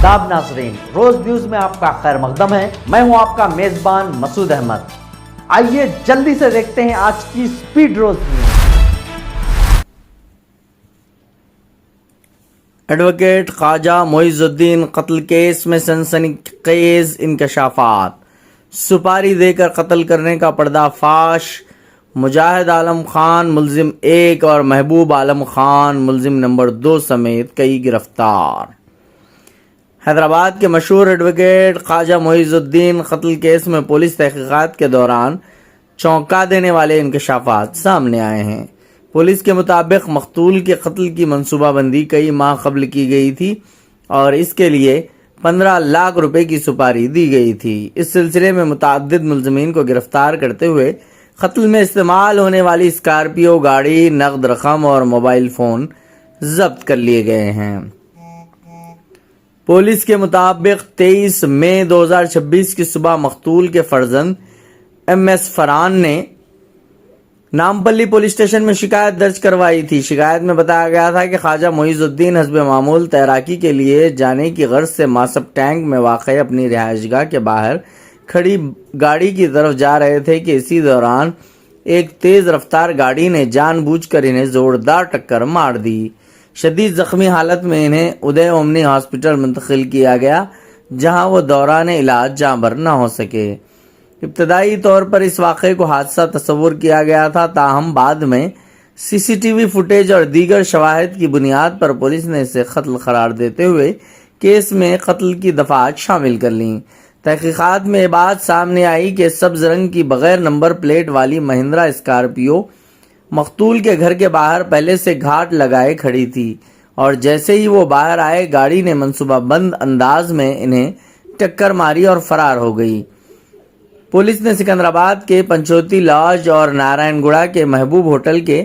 आदाब नाज़रीन, रोज न्यूज में आपका खैर मकदम है। मैं हूं आपका मेजबान मसूद अहमद। आइए जल्दी से देखते हैं आज की स्पीड रोज न्यूज। एडवोकेट ख्वाजा मोइजुद्दीन कत्ल केस में सनसनीखेज इंकशाफात, सुपारी देकर कत्ल करने का पर्दाफाश। मुजाहिद आलम खान मुलजिम 1 और महबूब आलम खान मुलजिम नंबर 2 समेत कई गिरफ्तार। हैदराबाद के मशहूर एडवोकेट ख्वाजा मोइजुद्दीन कत्ल केस में पुलिस तहकीकात के दौरान चौंका देने वाले इंकशाफात सामने आए हैं। पुलिस के मुताबिक मकतूल के कत्ल की मनसूबाबंदी कई माह कबल की गई थी और इसके लिए 15 लाख रुपए की सुपारी दी गई थी। इस सिलसिले में मुतअद्दिद मुलजमीन को गिरफ्तार करते हुए कत्ल में इस्तेमाल होने वाली स्कॉर्पियो गाड़ी, नकद रकम और मोबाइल फ़ोन जब्त कर लिए गए हैं। पुलिस के मुताबिक 23 मई 2026 की सुबह मकतूल के फर्जंद MS फरहान ने नामपल्ली पुलिस स्टेशन में शिकायत दर्ज करवाई थी। शिकायत में बताया गया था कि ख्वाजा मोइजुद्दीन हस्ब मामूल तैराकी के लिए जाने की गर्ज से मासब टैंक में वाक़ अपनी रिहाइशगाह के बाहर खड़ी गाड़ी की तरफ जा रहे थे कि इसी दौरान एक तेज़ रफ्तार गाड़ी ने जानबूझकर इन्हें ज़ोरदार टक्कर मार दी। शदीद ज़ख्मी हालत में इन्हें उदय ओमनी हॉस्पिटल मुंतकिल किया गया, जहां वो दौरान इलाज जाँबर न हो सके। इब्तदाई तौर पर इस वाक़े को हादसा तस्वुर किया गया था, ताहम बाद में CCTV फुटेज और दीगर शवाहिद की बुनियाद पर पुलिस ने इसे कत्ल करार देते हुए केस में कत्ल की दफ़ात शामिल कर लीं। तहकीकात में ये बात सामने आई कि सब्ज रंग की बगैर नंबर प्लेट वाली महिंद्रा स्कॉर्पियो मकतूल के घर के बाहर पहले से घाट लगाए खड़ी थी और जैसे ही वो बाहर आए गाड़ी ने मनसूबाबंद अंदाज में इन्हें टक्कर मारी और फरार हो गई। पुलिस ने सिकंदराबाद के पंचोती लॉज और नारायणगुड़ा के महबूब होटल के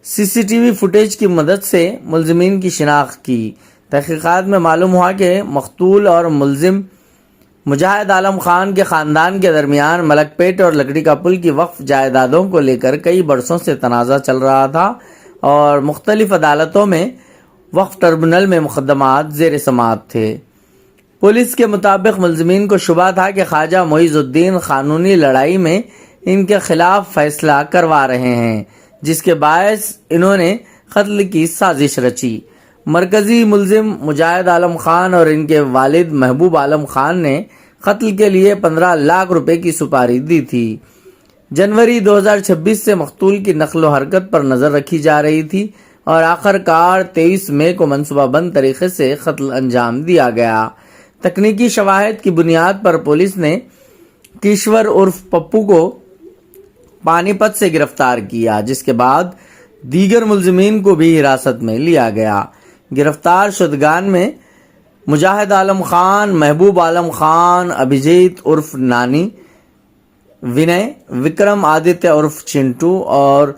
CCTV फुटेज की मदद से मुलजिमीन की शिनाख्त की। तहकीकात में मालूम हुआ कि मकतूल और मुलजिम मुजाहिद आलम खान के ख़ानदान के दरमियान मलकपेट और लकड़ी का पुल की वक्फ जायदादों को लेकर कई बरसों से तनाज़ा चल रहा था और मुख्तलिफ अदालतों में वक्फ ट्रिब्यूनल में मुकदमात ज़ेर समाअत थे। पुलिस के मुताबिक मुलजिमीन को शुबा था कि ख्वाजा मोइजुद्दीन कानूनी लड़ाई में इनके खिलाफ फैसला करवा रहे हैं, जिसके बायस इन्होंने कत्ल की साजिश रची। मरकजी मुलजिम मुजाहिद आलम खान और इनके वालिद महबूब आलम खान ने कत्ल के लिए 15 लाख रुपए की सुपारी दी थी। जनवरी 2026 से मकतूल की नकलो हरकत पर नज़र रखी जा रही थी और आखिरकार 23 मई को मनसूबाबंद तरीके से कत्ल अंजाम दिया गया। तकनीकी शवाहिद की बुनियाद पर पुलिस ने किश्वर उर्फ पप्पू को पानीपत से गिरफ्तार किया, जिसके बाद दीगर मुलजिमीन को भी हिरासत में लिया गया। गिरफ्तार शुदगान में मुजाहिद आलम खान, महबूब आलम खान, अभिजीत उर्फ नानी, विनय, विक्रम आदित्य उर्फ चिंटू और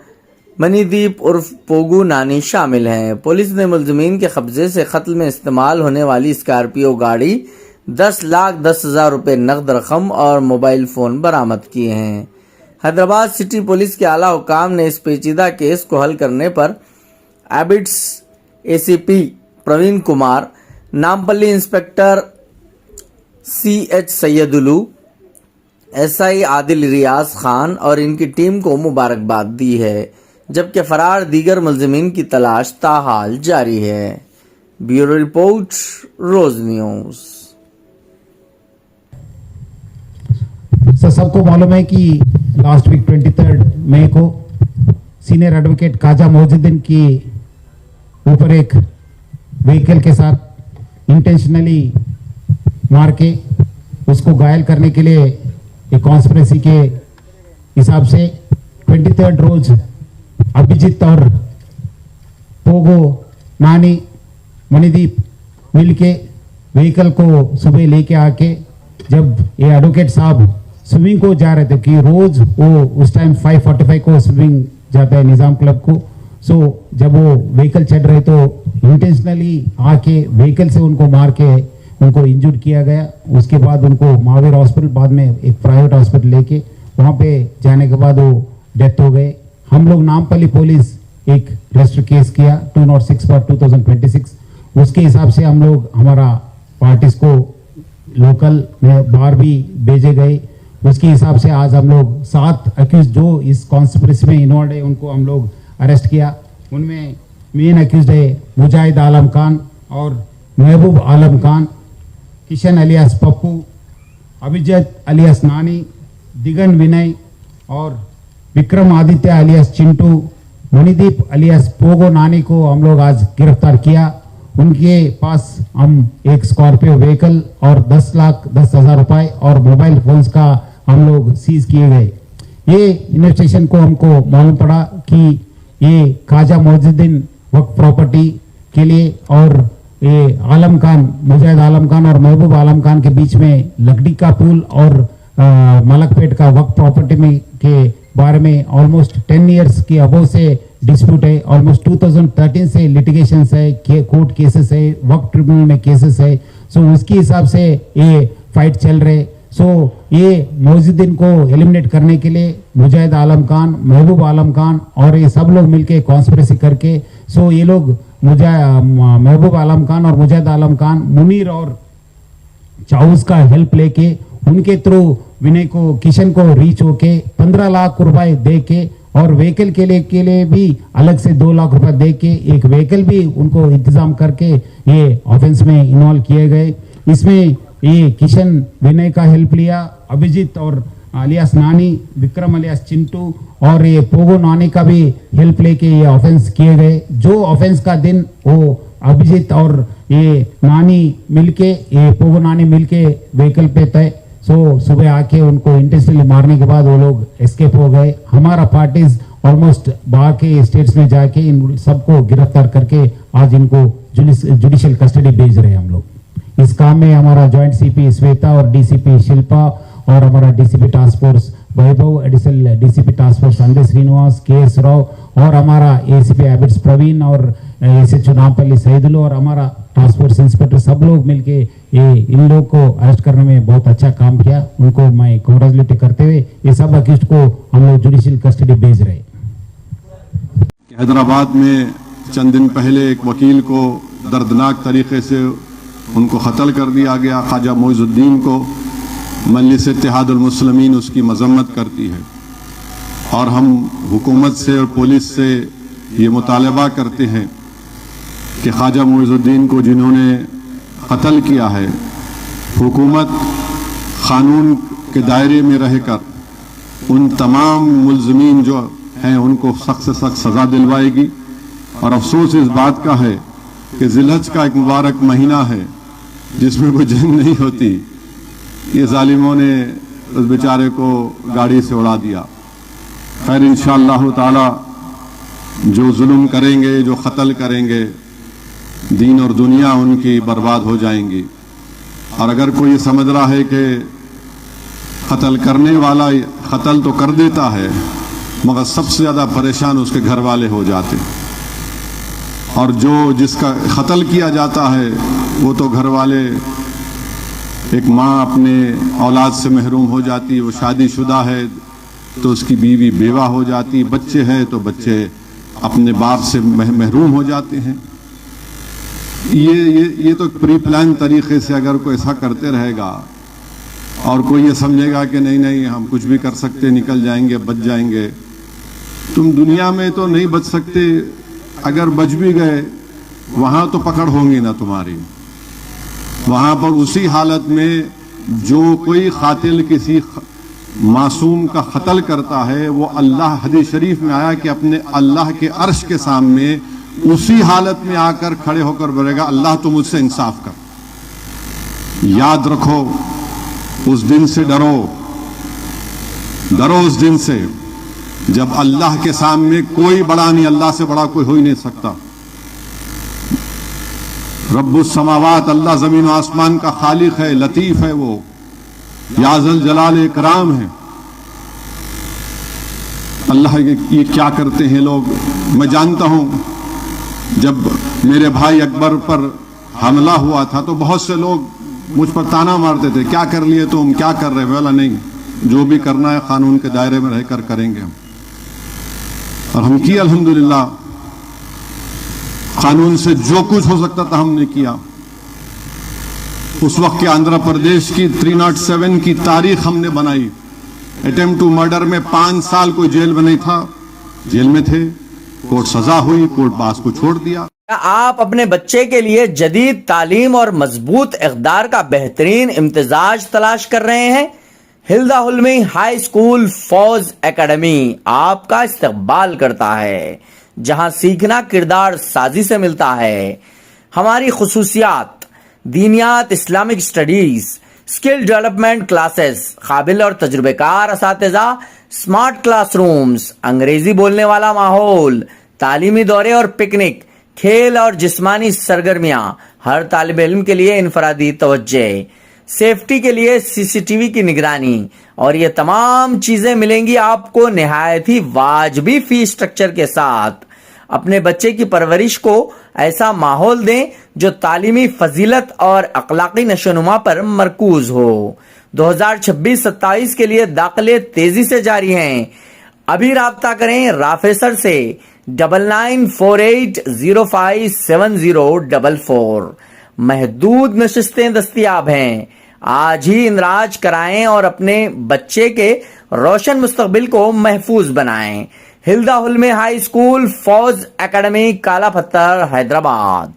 मनीदीप उर्फ पोगू नानी शामिल हैं। पुलिस ने मुलजिमीन के कब्जे से कत्ल में इस्तेमाल होने वाली स्कॉर्पियो गाड़ी, 10,10,000 रुपये नकद रकम और मोबाइल फ़ोन बरामद किए हैं। हैदराबाद सिटी पुलिस के आला हुकाम ने इस पेचीदा केस को हल करने पर एबिट्स ACP Praveen Kumar, Nampally inspector CH Saidulu, SI Adil Riyaz Khan और इनकी टीम को मुबारकबाद दी है, जबकि फरार दीगर मुलजिमीन की तलाश ताहाल जारी है। ब्यूरो रिपोर्ट, रोज न्यूज। सबको मालूम है कि लास्ट वीक 23 मई को सीनियर एडवोकेट ख्वाजा मोइजुद्दीन की ऊपर एक व्हीकल के साथ इंटेंशनली मार के उसको घायल करने के लिए एक कॉन्स्पिरेसी के हिसाब से 23 रोज अभिजीत और पोगो नानी मणिदीप मिलके व्हीकल को सुबह लेके आके जब ये एडवोकेट साहब स्विमिंग को जा रहे थे कि रोज वो उस टाइम 5:45 को स्विमिंग जाता है निजाम क्लब को। सो जब वो व्हीकल चढ़ रहे तो इंटेंशनली आके व्हीकल से उनको मार के उनको इंजर्ड किया गया। उसके बाद उनको महावीर हॉस्पिटल, बाद में एक प्राइवेट हॉस्पिटल लेके वहाँ पे जाने के बाद वो डेथ हो गए। हम लोग नामपल्ली पुलिस एक रजिस्टर केस किया 206/2026, उसके हिसाब से हम लोग हमारा पार्टीज को लोकल में बाहर भी भेजे गए। उसके हिसाब से आज हम लोग 7 अक्यूज जो इस कॉन्स्पिरेसी में इन्वॉल्व है उनको हम लोग अरेस्ट किया। उनमें मेन अक्यूज है मुजाहिद आलम खान और महबूब आलम खान, किशन अलियास पप्पू, अभिजीत अलियास नानी, दिगन विनय और Vikram Aditya alias Chintu, Manideep alias Pogo Nani को हम लोग आज गिरफ्तार किया। उनके पास हम एक स्कॉर्पियो व्हीकल और 10,10,000 रुपए और मोबाइल फोन्स का हम लोग सीज किए गए। ये इन्वेस्टिगेशन को हमको मालूम पड़ा कि ये ख्वाजा मोइजुद्दीन वक्फ प्रॉपर्टी के लिए और ये आलम खान, मुजाहिद आलम खान और महबूब आलम खान के बीच में लकड़ी का पुल और मलकपेट का वक्फ प्रॉपर्टी में के बारे में ऑलमोस्ट 10 इयर्स के अबव से डिस्प्यूट है। ऑलमोस्ट 2013 से लिटिगेशन है, कोर्ट केसेस है, वक्फ ट्रिब्यूनल में केसेस है। सो उसके हिसाब से ये फाइट चल रहे। सो ये मोइजुद्दीन को एलिमिनेट करने के लिए मुजाहिद आलम खान, महबूब आलम खान और ये सब लोग मिलके कॉन्स्पिरेसी करके सो ये लोग महबूब आलम खान और मुजाहिद आलम खान मुनीर और चाउस का हेल्प लेके उनके थ्रू विनय को, किशन को रीच होके 15 लाख रुपए दे के और व्हीकल के लिए भी अलग से 2 लाख रुपए दे के एक व्हीकल भी उनको इंतजाम करके ये ऑफेंस में इन्वॉल्व किए गए। इसमें ये किशन विनय का हेल्प लिया, अभिजीत और अलियास नानी, विक्रम अलियास चिंटू और ये पोगो नानी का भी हेल्प लेके ये ऑफेंस किए गए। जो ऑफेंस का दिन वो अभिजीत और ये नानी मिलके, ये पोगो नानी मिलके व्हीकल पे थे। सो सुबह आके उनको इंटेंशनली मारने के बाद वो लोग एस्केप हो गए। हमारा पार्टीज ऑलमोस्ट बाहर के स्टेट्स में जाके इन सबको गिरफ्तार करके आज इनको जुडिशियल कस्टडी भेज रहे हैं हम लोग। इस काम में हमारा जॉइंट सीपी श्वेता और डीसीपी शिल्पा और हमारा DCP task force Vaibhav, additional DCP task force Sanjay Srinivas, KS. Rao और हमारा एसीपी हैबिट्स प्रवीण और एसएचओ नामपल्ली सईदुल और हमारा टास्क फोर्स इंस्पेक्टर सब लोग मिलके ये इन लोग को अरेस्ट करने में बहुत अच्छा काम किया। उनको मैं कांग्रेचुलेट करते हुए ये सब अक्यूज्ड को हम लोग जुडिशियल कस्टडी भेज रहे। हैदराबाद में चंद दिन पहले एक वकील को दर्दनाक तरीके से उनको कत्ल कर दिया गया। ख्वाजा मोइजुद्दीन को मजलिस इत्तेहादुल मुस्लिमीन उसकी मजम्मत करती है और हम हुकूमत से और पुलिस से ये मुतालबा करते हैं कि ख्वाजा मोइजुद्दीन को जिन्होंने कत्ल किया है, हुकूमत क़ानून के दायरे में रहकर उन तमाम मुल्ज़मीन जो हैं उनको सख्त से सख्त सज़ा दिलवाएगी। और अफसोस इस बात का है कि ज़िलहज का एक मुबारक महीना है जिसमें कोई जंग नहीं होती, ये जालिमों ने उस बेचारे को गाड़ी से उड़ा दिया। खैर इंशाअल्लाह ताला जो जुल्म करेंगे, जो कत्ल करेंगे, दीन और दुनिया उनकी बर्बाद हो जाएंगी। और अगर कोई समझ रहा है कि कत्ल करने वाला कत्ल तो कर देता है मगर सबसे ज़्यादा परेशान उसके घर वाले हो जाते, और जो जिसका कत्ल किया जाता है वो तो घर वाले, एक माँ अपने औलाद से महरूम हो जाती, वो शादीशुदा है तो उसकी बीवी बेवा हो जाती, बच्चे हैं तो बच्चे अपने बाप से महरूम हो जाते हैं। ये तो प्री प्लान तरीके से अगर कोई ऐसा करते रहेगा और कोई ये समझेगा कि नहीं नहीं हम कुछ भी कर सकते, निकल जाएंगे, बच जाएंगे, तुम दुनिया में तो नहीं बच सकते। अगर बच भी गए वहां तो पकड़ होंगी ना तुम्हारी। वहां पर उसी हालत में जो कोई कातिल किसी मासूम का कत्ल करता है वो अल्लाह, हदीस शरीफ में आया कि अपने अल्लाह के अर्श के सामने उसी हालत में आकर खड़े होकर बोलेगा अल्लाह तुम मुझसे इंसाफ कर। याद रखो, उस दिन से डरो, डरो उस दिन से जब अल्लाह के सामने कोई बड़ा नहीं, अल्लाह से बड़ा कोई हो ही नहीं सकता। रब्बुस समावात, अल्लाह जमीन और आसमान का खालिक है, लतीफ है, वो याज़ल जलाल इकराम है। अल्लाह ये क्या करते हैं लोग। मैं जानता हूं जब मेरे भाई अकबर पर हमला हुआ था तो बहुत से लोग मुझ पर ताना मारते थे, क्या कर लिए तुम, क्या कर रहे। बोला नहीं, जो भी करना है कानून के दायरे में रहकर करेंगे हम। और हम किया अल्हम्दुलिल्लाह, कानून से जो कुछ हो सकता था हमने किया। उस वक्त के आंध्र प्रदेश की 307 की तारीख हमने बनाई। अटेम्प्ट टू मर्डर में 5 साल कोई जेल में नहीं था, जेल में थे, कोर्ट सजा हुई, कोर्ट बास को छोड़ दिया। क्या आप अपने बच्चे के लिए जदीद तालीम और मजबूत इक़दार का बेहतरीन इम्तिजाज तलाश कर रहे हैं? हिल्दा हुल्मी हाई स्कूल फौज एकेडमी आपका इस्तकबाल करता है, जहां सीखना किरदार साजी से मिलता है। हमारी खुसूसियात दीनियात, Islamic studies, skill development classes, काबिल और तजुर्बेकार असातिज़ा, स्मार्ट क्लासरूम्स, अंग्रेजी बोलने वाला माहौल, तालीमी दौरे और पिकनिक, खेल और जिस्मानी सरगर्मियां, हर तालिब इल्म के लिए इनफरादी तवज्जे, सेफ्टी के लिए सीसीटीवी की निगरानी, और ये तमाम चीजें मिलेंगी आपको निहायत ही वाजबी फी स्ट्रक्चर के साथ। अपने बच्चे की परवरिश को ऐसा माहौल दें जो तालीमी फजीलत और अखलाकी नशोनुमा पर मरकूज हो। 2026-27 के लिए दाखिले तेजी से जारी हैं। अभी राब्ता करें राफेसर से 9948057044। महदूद नशिस्तें दस्तयाब हैं। आज ही इंदराज कराएं और अपने बच्चे के रोशन मुस्तकबिल को महफूज बनाएं। हिल्दा हुल्मी हाई स्कूल फौज एकेडमी, काला पत्थर, हैदराबाद।